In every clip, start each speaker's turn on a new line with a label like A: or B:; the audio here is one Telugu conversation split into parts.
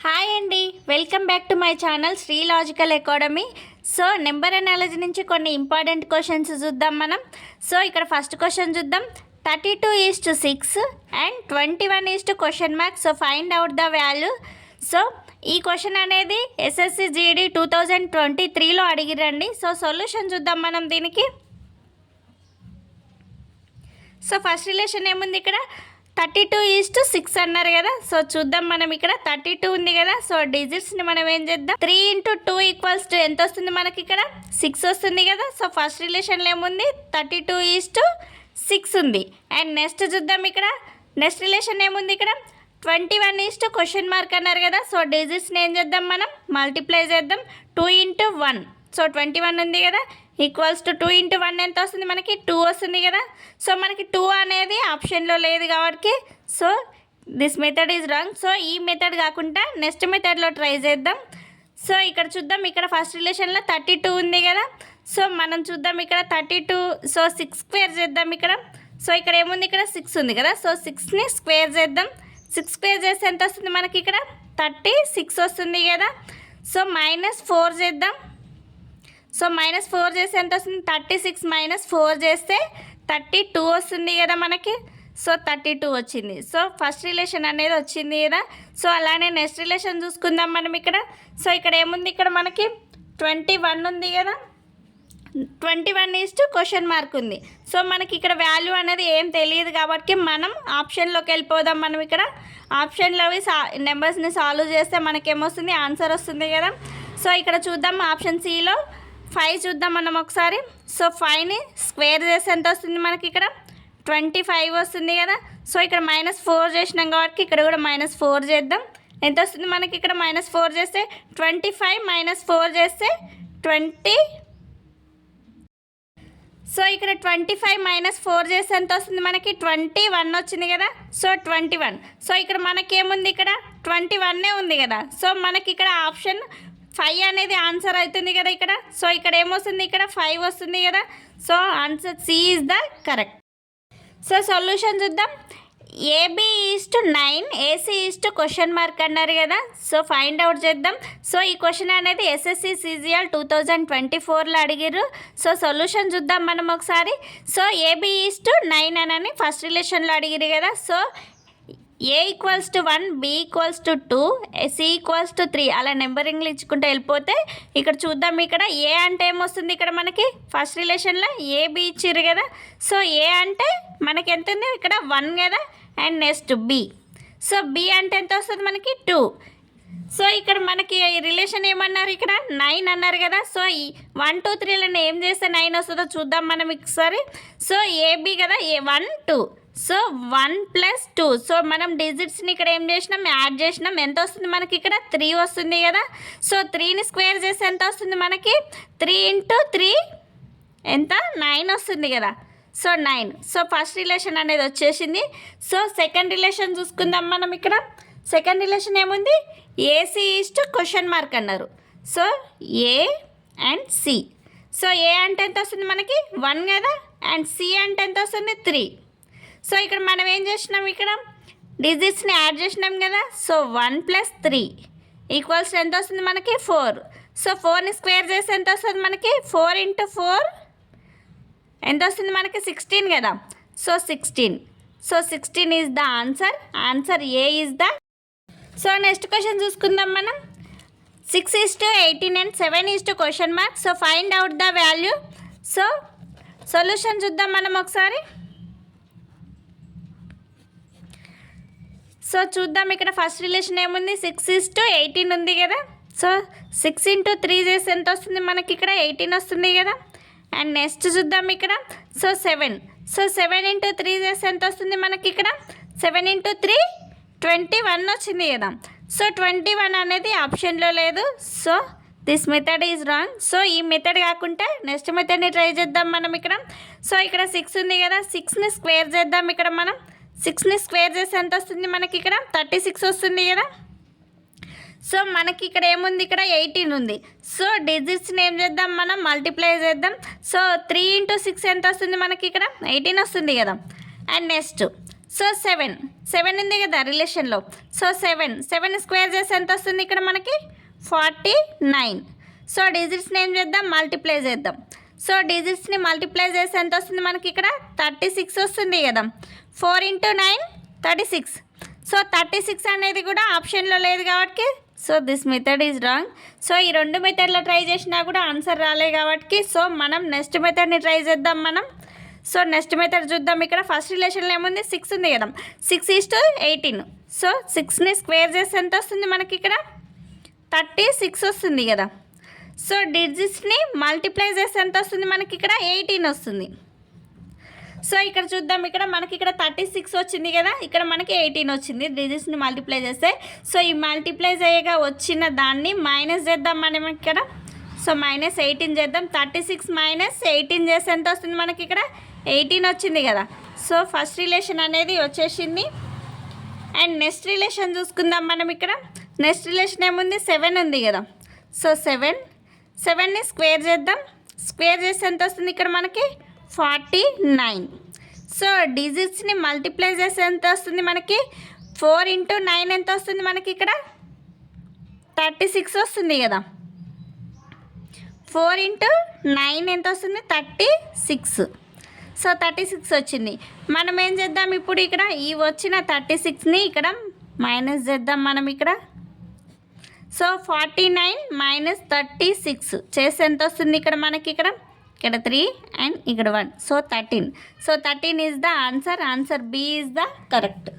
A: హాయ్ అండి, welcome back to my channel Shri logical academy. So number analogy నుంచి కొన్ని ఇంపార్టెంట్ క్వశ్చన్స్ చూద్దాం మనం. సో ఇక్కడ ఫస్ట్ క్వశ్చన్ చూద్దాం. 32:6 and 21 question mark. So find out the value. So ఈ క్వశ్చన్ అనేది ఎస్ఎస్సి జీడీ 2023లో అడిగిరండి. సో సొల్యూషన్ చూద్దాం మనం దీనికి. సో ఫస్ట్ రిలేషన్ ఏముంది ఇక్కడ, 32:6 అన్నారు కదా. సో చూద్దాం మనం, ఇక్కడ 32 ఉంది కదా. సో డిజిట్స్ని మనం ఏం చేద్దాం, 3 × 2 = ఎంత వస్తుంది మనకి, ఇక్కడ 6 వస్తుంది కదా. సో ఫస్ట్ రిలేషన్లో ఏముంది, 32:6 ఉంది. అండ్ నెక్స్ట్ చూద్దాం, ఇక్కడ నెక్స్ట్ రిలేషన్ ఏముంది, ఇక్కడ 21 క్వశ్చన్ మార్క్ అన్నారు కదా. సో డిజిట్స్ని ఏం చేద్దాం, మనం మల్టిప్లై చేద్దాం. 2 × 1, సో 21 ఉంది కదా, ఈక్వల్స్ టు 2 × 1 ఎంత వస్తుంది మనకి, 2 వస్తుంది కదా. సో మనకి 2 అనేది ఆప్షన్లో లేదు కాబట్టి so this method is wrong. So ఈ మెథడ్ కాకుండా నెక్స్ట్ మెథడ్లో ట్రై చేద్దాం. సో ఇక్కడ చూద్దాం, ఇక్కడ ఫస్ట్ రిలేషన్లో 32 ఉంది కదా. సో మనం చూద్దాం ఇక్కడ 32, సో 6 స్క్వేర్ చేద్దాం ఇక్కడ. సో ఇక్కడ ఏముంది, ఇక్కడ 6 ఉంది కదా. సో 6ని స్క్వేర్ చేద్దాం. 6 స్క్వేర్ చేస్తే ఎంత వస్తుంది మనకి, ఇక్కడ 36 వస్తుంది కదా. సో -4 చేద్దాం. సో -4 చేస్తే ఎంత వస్తుంది, 36 - 4 చేస్తే 32 వస్తుంది కదా మనకి. సో 32 వచ్చింది. సో ఫస్ట్ రిలేషన్ అనేది వచ్చింది కదా. సో అలానే నెక్స్ట్ రిలేషన్ చూసుకుందాం మనం ఇక్కడ. సో ఇక్కడ ఏముంది, ఇక్కడ మనకి 21 ఉంది కదా. 21 క్వశ్చన్ మార్క్ ఉంది. సో మనకి ఇక్కడ వాల్యూ అనేది ఏం తెలియదు కాబట్టి మనం ఆప్షన్లోకి వెళ్ళిపోదాం. మనం ఇక్కడ ఆప్షన్లో నెంబర్స్ని సాల్వ్ చేస్తే మనకేమొస్తుంది, ఆన్సర్ వస్తుంది కదా. సో ఇక్కడ చూద్దాం, ఆప్షన్ సిలో 5 చూద్దాం మనం ఒకసారి. సో 5ని స్క్వేర్ చేస్తే ఎంత వస్తుంది మనకి, ఇక్కడ 25 వస్తుంది కదా. సో ఇక్కడ -4 చేసినాం కాబట్టి ఇక్కడ కూడా -4 చేద్దాం. ఎంత వస్తుంది మనకి, ఇక్కడ -4 చేస్తే 25 - 4 చేస్తే 20. సో ఇక్కడ 25 - 4 చేస్తే ఎంత వస్తుంది మనకి, 21 వచ్చింది కదా. సో 21. సో ఇక్కడ మనకేముంది, ఇక్కడ 21 ఉంది కదా. సో మనకి ఇక్కడ ఆప్షన్ 5 అనేది ఆన్సర్ అవుతుంది కదా ఇక్కడ. సో ఇక్కడ ఏమొస్తుంది, ఇక్కడ 5 వస్తుంది కదా. So answer C is the correct. So solution చూద్దాం. AB = 9, AC = క్వశ్చన్ మార్క్ అన్నారు కదా. సో ఫైండ్ అవుట్ చేద్దాం. సో ఈ క్వశ్చన్ అనేది ఎస్ఎస్సి సిజిఎల్ 2024లో అడిగారు. సో సొల్యూషన్ చూద్దాం మనం ఒకసారి. సో AB = 9 అని ఫస్ట్ రిలేషన్లో అడిగారు కదా. సో A = 1, B = 2, C = 3 అలా నెంబరింగ్లు ఇచ్చుకుంటూ వెళ్ళిపోతే ఇక్కడ చూద్దాం, ఇక్కడ ఏ అంటే ఏమొస్తుంది, ఇక్కడ మనకి ఫస్ట్ రిలేషన్లో AB ఇచ్చిర్రు కదా. సో ఏ అంటే మనకి ఎంత ఉంది, ఇక్కడ 1 కదా. And next B. So B అంటే ఎంత వస్తుంది మనకి, 2. సో ఇక్కడ మనకి రిలేషన్ ఏమన్నారు, ఇక్కడ 9 అన్నారు కదా. సో ఈ 1 2 3లను ఏం చేస్తే 9 వస్తుందో చూద్దాం మనం ఒకసారి. సో AB కదా, 1 2. సో 1 + 2. సో మనం డిజిట్స్ని ఇక్కడ ఏం చేసినాం, యాడ్ చేసినాం. ఎంత వస్తుంది మనకి, ఇక్కడ 3 వస్తుంది కదా. సో 3ని స్క్వేర్ చేస్తే ఎంత వస్తుంది మనకి, 3 × 3 ఎంత, 9 వస్తుంది కదా. సో 9. సో ఫస్ట్ రిలేషన్ అనేది వచ్చేసింది. సో సెకండ్ రిలేషన్ చూసుకుందాం మనం ఇక్కడ. సెకండ్ రిలేషన్ ఏముంది, AC = క్వశ్చన్ మార్క్ అన్నారు. So A and C. So A అంటే ఎంత వస్తుంది మనకి, 1 కదా. అండ్ C అంటే ఎంత వస్తుంది, 3. సో ఇక్కడ మనం ఏం చేసినాం, ఇక్కడ డిజిట్స్ని యాడ్ చేసినాం కదా. సో 1 + 3 = ఎంత వస్తుంది మనకి, 4. సో 4ని స్క్వేర్ చేస్తే ఎంత వస్తుంది మనకి, 4 × 4 ఎంత వస్తుంది మనకి, 16 కదా. So 16. So 16 is the answer. Answer A is the. So next question చూసుకుందాం మనం. 6 = 18 and 7 question mark. So find out the value. So solution చూద్దాం మనం ఒకసారి. సో చూద్దాం, ఇక్కడ ఫస్ట్ రిలేషన్ ఏముంది, 6 = 18 ఉంది కదా. సో 6 × 3 చేస్తే ఎంత వస్తుంది మనకి, ఇక్కడ 18 వస్తుంది కదా. అండ్ నెక్స్ట్ చూద్దాం ఇక్కడ. సో 7. సో 7 × 3 చేస్తే ఎంత వస్తుంది మనకి, ఇక్కడ 7 × 3 21 వచ్చింది కదా. సో 21 అనేది ఆప్షన్లో లేదు. So this method is wrong. So ఈ మెథడ్ కాకుండా నెక్స్ట్ మెథడ్ని ట్రై చేద్దాం మనం ఇక్కడ. సో ఇక్కడ 6 ఉంది కదా. 6ని స్క్వేర్ చేద్దాం ఇక్కడ మనం. 6ని స్క్వేర్ చేస్తే ఎంత వస్తుంది మనకి, ఇక్కడ 36 వస్తుంది కదా. సో మనకి ఇక్కడ ఏముంది, ఇక్కడ 18 ఉంది. సో డిజిట్స్ని ఏం చేద్దాం, మనం మల్టిప్లై చేద్దాం. సో 3 × 6 ఎంత వస్తుంది మనకి, ఇక్కడ 18 వస్తుంది కదా. అండ్ నెక్స్ట్ సో 7 ఉంది కదా రిలేషన్లో. సో 7 స్క్వేర్ చేస్తే ఎంత వస్తుంది ఇక్కడ మనకి 49. సో డిజిట్స్ని ఏం చేద్దాం, మల్టిప్లై చేద్దాం. సో డిజిట్స్ని మల్టిప్లై చేస్తే ఎంత వస్తుంది మనకి ఇక్కడ 36 వస్తుంది కదా. 4 × 9 36. సో 36 అనేది కూడా ఆప్షన్లో లేదు కాబట్టి so this method is wrong. So ఈ రెండు మెథడ్లో ట్రై చేసినా కూడా ఆన్సర్ రాలేదు కాబట్టి సో మనం నెక్స్ట్ మెథడ్ని ట్రై చేద్దాం మనం. సో నెక్స్ట్ మెథడ్ చూద్దాం. ఇక్కడ ఫస్ట్ రిలేషన్లో ఏముంది, 6 ఉంది కదా. 6:18. సో 6ని స్క్వేర్ చేస్తే ఎంత వస్తుంది మనకి ఇక్కడ 36 వస్తుంది కదా. సో డిజిట్స్ని మల్టిప్లై చేస్తే ఎంత వస్తుంది మనకి ఇక్కడ 18 వస్తుంది. సో ఇక్కడ చూద్దాం, ఇక్కడ మనకి ఇక్కడ 36 వచ్చింది కదా, ఇక్కడ మనకి 18 వచ్చింది డిజిట్స్ని మల్టిప్లై చేస్తే. సో ఈ మల్టిప్లై చేయగా వచ్చిన దాన్ని మైనస్ చేద్దాం మనం ఇక్కడ. సో -18 చేద్దాం. 36 - 18 చేస్తే ఎంత వస్తుంది మనకి ఇక్కడ 18 వచ్చింది కదా. సో ఫస్ట్ రిలేషన్ అనేది వచ్చేసింది. అండ్ నెక్స్ట్ రిలేషన్ చూసుకుందాం మనం. ఇక్కడ నెక్స్ట్ రిలేషన్ ఏముంది, 7 ఉంది కదా. సో 7ని స్క్వేర్ చేద్దాం. స్క్వేర్ చేస్తే ఎంత వస్తుంది ఇక్కడ మనకి 49. సో డిజిట్స్ని మల్టిప్లై చేస్తే ఎంత వస్తుంది మనకి 4 × 9 ఎంత వస్తుంది మనకి ఇక్కడ 36 వస్తుంది కదా. 4 × 9 ఎంత వస్తుంది 36. సో 36 వచ్చింది. మనం ఏం చేద్దాం ఇప్పుడు, ఇక్కడ ఈ వచ్చిన 36ని ఇక్కడ మైనస్ చేద్దాం మనం ఇక్కడ. సో 49 - 36 చేస్తే ఎంత వస్తుంది ఇక్కడ మనకి ఇక్కడ 3 అండ్ ఇక్కడ 1. So 13. So 13 is the answer. Answer B is the correct.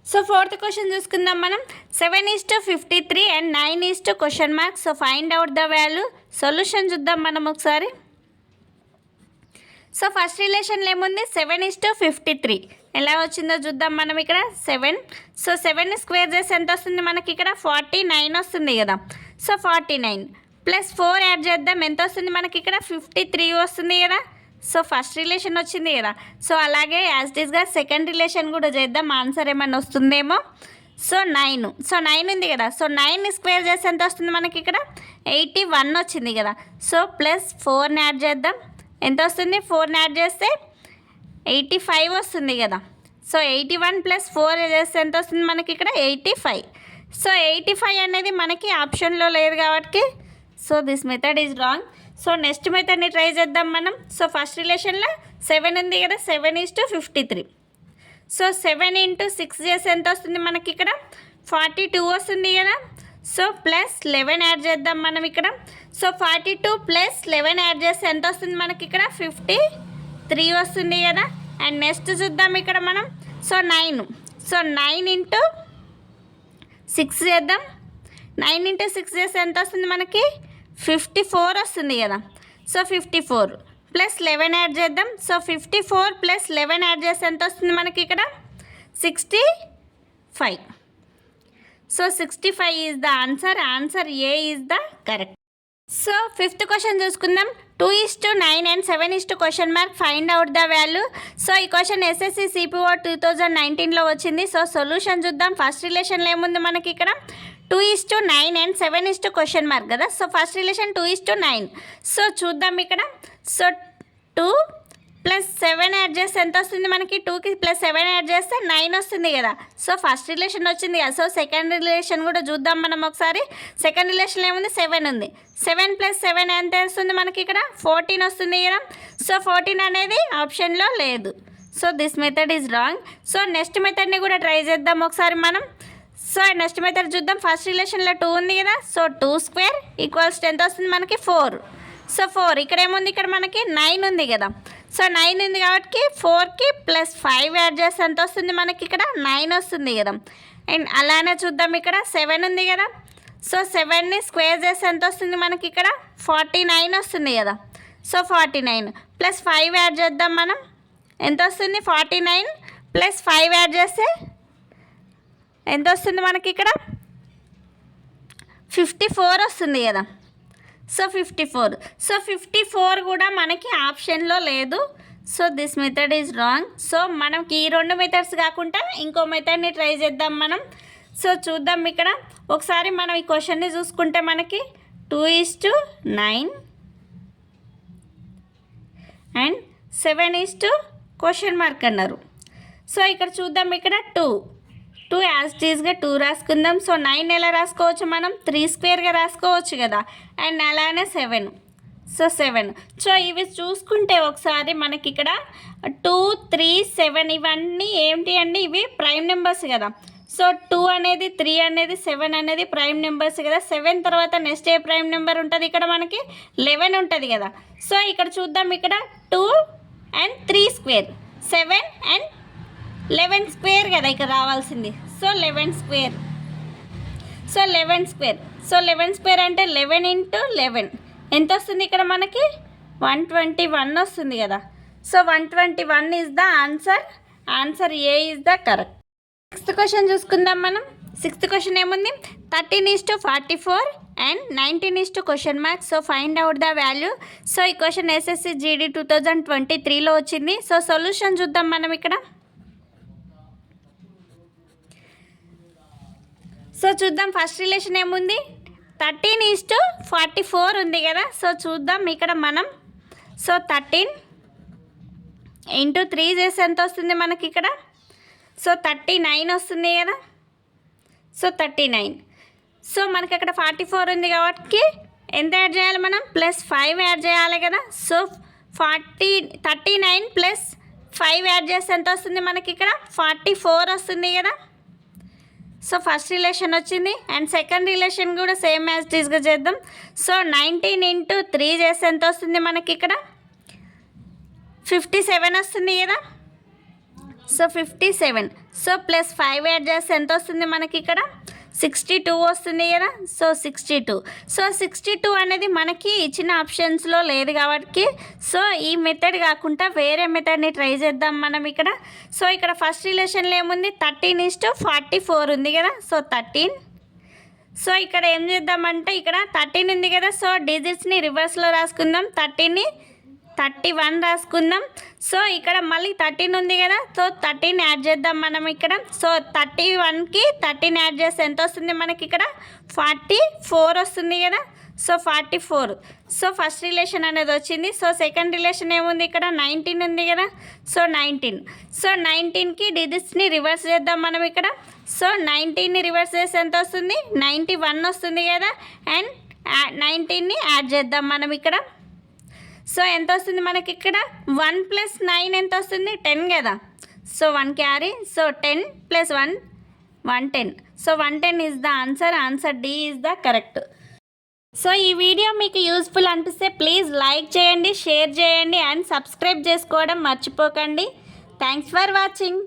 A: So fourth question చూసుకుందాం మనం. 7:53 and 9:? So find out the value. Solution చూద్దాం మనం ఒకసారి. సో ఫస్ట్ రిలేషన్లో ఏముంది, 7:53. ఎలా వచ్చిందో చూద్దాం మనం ఇక్కడ. 7. సో 7ని స్క్వేర్ చేస్తే ఎంత వస్తుంది మనకి ఇక్కడ 49 వస్తుంది కదా. సో 49 + 4 యాడ్ చేద్దాం. ఎంత వస్తుంది మనకి ఇక్కడ 53 వస్తుంది కదా. సో ఫస్ట్ రిలేషన్ వచ్చింది కదా. సో అలాగే యాజ్ ఇట్ ఈస్గా సెకండ్ రిలేషన్ కూడా చేద్దాం, ఆన్సర్ ఏమన్నా వస్తుందేమో. సో 9. సో 9 ఉంది కదా. సో 9ని స్క్వేర్ చేస్తే ఎంత వస్తుంది మనకి ఇక్కడ 81 వచ్చింది కదా. సో +4ని యాడ్ చేద్దాం. ఎంత వస్తుంది, 4ని యాడ్ చేస్తే 85 వస్తుంది కదా. సో 81 + 4 చేస్తే ఎంత వస్తుంది మనకి ఇక్కడ 85. సో 85 అనేది మనకి ఆప్షన్లో లేదు కాబట్టి so this method is wrong. So next మెథడ్ని ట్రై చేద్దాం మనం. సో ఫస్ట్ రిలేషన్లో 7 ఉంది కదా. 7:53. సో 7 × 6 చేస్తే ఎంత వస్తుంది మనకి ఇక్కడ 42 వస్తుంది కదా. సో +11 యాడ్ చేద్దాం మనం ఇక్కడ. సో 42 + 11 యాడ్ చేస్తే ఎంత వస్తుంది మనకి ఇక్కడ 53 వస్తుంది కదా. అండ్ నెక్స్ట్ చూద్దాం ఇక్కడ మనం. సో 9. సో 9 × 6 చేద్దాం. 9 × 6 చేస్తే ఎంత వస్తుంది మనకి 54 వస్తుంది కదా. సో 54 + 11 యాడ్ చేద్దాం. సో 54 + 11 యాడ్ చేస్తే ఎంత వస్తుంది మనకి ఇక్కడ 65. So 65 is the answer. Answer A is the correct. So fifth question చూసుకుందాం. 2:9 and 7:? Find out the value. So ఈ క్వశ్చన్ SSC CPO 2019లో వచ్చింది. సో సొల్యూషన్ చూద్దాం. ఫస్ట్ రిలేషన్లో ఏముంది మనకి ఇక్కడ 2:9 అండ్ 7:? కదా. So first relation 2:9. సో చూద్దాం ఇక్కడ. సో 2 + 7 యాడ్ చేస్తే ఎంత వస్తుంది మనకి 2కి +7 యాడ్ చేస్తే 9 వస్తుంది కదా. సో ఫస్ట్ రిలేషన్ వచ్చింది కదా. సో సెకండ్ రిలేషన్ కూడా చూద్దాం మనం ఒకసారి. సెకండ్ రిలేషన్లో ఏముంది 7 ఉంది. 7 + 7 ఎంత వస్తుంది మనకి ఇక్కడ 14 వస్తుంది కదా. సో 14 అనేది ఆప్షన్లో లేదు. So this method is wrong. So next మెథడ్ని కూడా ట్రై చేద్దాం ఒకసారి మనం. సో నెక్స్ట్ మెథడ్ చూద్దాం. ఫస్ట్ రిలేషన్లో 2 ఉంది కదా. సో 2² ఎంత వస్తుంది మనకి 4. సో 4 ఇక్కడ ఏముంది, ఇక్కడ మనకి 9 ఉంది కదా. సో 9 ఉంది కాబట్టి 4కి +5 యాడ్ చేస్తే ఎంత వస్తుంది మనకి ఇక్కడ 9 వస్తుంది కదా. అండ్ అలానే చూద్దాం ఇక్కడ 7 ఉంది కదా. సో 7ని స్క్వేర్ చేస్తే ఎంత వస్తుంది మనకి ఇక్కడ 49 వస్తుంది కదా. సో 49 + 5 యాడ్ చేద్దాం మనం. ఎంత వస్తుంది 49 + 5 యాడ్ చేస్తే ఎంత వస్తుంది మనకి ఇక్కడ 54 వస్తుంది కదా. సో 54. సో 54 కూడా మనకి ఆప్షన్లో లేదు. So this method is wrong. So మనకి ఈ రెండు మెథడ్స్ కాకుండా ఇంకో మెథడ్ని ట్రై చేద్దాం మనం. సో చూద్దాం ఇక్కడ ఒకసారి మనం ఈ క్వశ్చన్ని చూసుకుంటే మనకి 2:9 అండ్ 7:? అన్నారు. సో ఇక్కడ చూద్దాం, ఇక్కడ 2 యాజ్ టీజ్గా 2 రాసుకుందాం. సో 9 ఎలా రాసుకోవచ్చు మనం, 3 స్క్వేర్గా రాసుకోవచ్చు కదా. అండ్ అలానే 7, సో 7. సో ఇవి చూసుకుంటే ఒకసారి మనకి ఇక్కడ 2, 3, 7 ఇవన్నీ ఏంటి అండి, ఇవి ప్రైమ్ నెంబర్స్ కదా. సో 2 అనేది, 3 అనేది, 7 అనేది ప్రైమ్ నెంబర్స్ కదా. 7 తర్వాత నెక్స్ట్ ఏ ప్రైమ్ నెంబర్ ఉంటుంది, ఇక్కడ మనకి 11 ఉంటుంది కదా. సో ఇక్కడ చూద్దాం, ఇక్కడ 2 and 3 స్క్వేర్, 7 and 11 స్క్వేర్ కదా ఇక్కడ రావాల్సింది. So 11 square, so 11 square, so 11 square అంటే 11 into 11 ఎంత వస్తుంది ఇక్కడ మనకి, 121 వస్తుంది కదా. So 121 is the answer. Answer A is the correct. Sixth question చూసుకుందాం మనం. సిక్స్త్ క్వశ్చన్ ఏముంది, 13:44 and 19 question mark. So find out the value. So ఈ క్వశ్చన్ ఎస్ఎస్సి జీడీ 2023లో వచ్చింది. సో సొల్యూషన్ చూద్దాం మనం ఇక్కడ. సో చూద్దాం, ఫస్ట్ రిలేషన్ ఏముంది, 13:44 ఉంది కదా. సో చూద్దాం ఇక్కడ మనం. సో 13 into 3 చేసి ఎంత వస్తుంది మనకి ఇక్కడ, సో 39 వస్తుంది కదా. సో 39. సో మనకి అక్కడ 44 ఉంది కాబట్టి ఎంత యాడ్ చేయాలి మనం, +5 యాడ్ చేయాలి కదా. సో 39 + 5 యాడ్ చేస్తే ఎంత వస్తుంది మనకి ఇక్కడ, 44 వస్తుంది కదా. సో ఫస్ట్ రిలేషన్ వచ్చింది. అండ్ సెకండ్ రిలేషన్ కూడా సేమ్ యాజ్ టీజ్గా చేద్దాం. సో 19 into 3 చేస్తే ఎంత వస్తుంది మనకి ఇక్కడ, 57 వస్తుంది కదా. సో 57. సో +5 యాడ్ చేస్తే ఎంత వస్తుంది మనకి ఇక్కడ, 62 వస్తుంది కదా. సో 62. సో 62 అనేది మనకి ఇచ్చిన ఆప్షన్స్లో లేదు కాబట్టి సో ఈ మెథడ్ కాకుండా వేరే మెథడ్ని ట్రై చేద్దాం మనం ఇక్కడ. సో ఇక్కడ ఫస్ట్ రిలేషన్లో ఏముంది, 13:44 ఉంది కదా. సో 13. సో ఇక్కడ ఏం చేద్దామంటే ఇక్కడ 13 ఉంది కదా. సో డిజిట్స్ని రివర్స్లో రాసుకుందాం. 13ని 31 రాసుకుందాం. సో ఇక్కడ మళ్ళీ 13 ఉంది కదా. సో 13 యాడ్ చేద్దాం మనం ఇక్కడ. సో 31కి 13 యాడ్ చేస్తే ఎంత వస్తుంది మనకి ఇక్కడ, 44 వస్తుంది కదా. సో 44. సో ఫస్ట్ రిలేషన్ అనేది వచ్చింది. సో సెకండ్ రిలేషన్ ఏముంది ఇక్కడ, 19 ఉంది కదా. సో 19. సో 19కి డిజిట్స్ని రివర్స్ చేద్దాం మనం ఇక్కడ. సో 19ని రివర్స్ చేస్తే ఎంత వస్తుంది, 91 వస్తుంది కదా. అండ్ 19ని యాడ్ చేద్దాం మనం ఇక్కడ. సో ఎంత వస్తుంది మనకి ఇక్కడ, 1 + 9 ఎంత వస్తుంది, 10 కదా. So 1 carry. So 10 + 1 110. So 110 is the answer. Answer D is the correct. So ఈ వీడియో మీకు యూస్ఫుల్ అనిపిస్తే ప్లీజ్ లైక్ చేయండి, షేర్ చేయండి అండ్ సబ్స్క్రైబ్ చేసుకోవడం మర్చిపోకండి. Thanks for watching.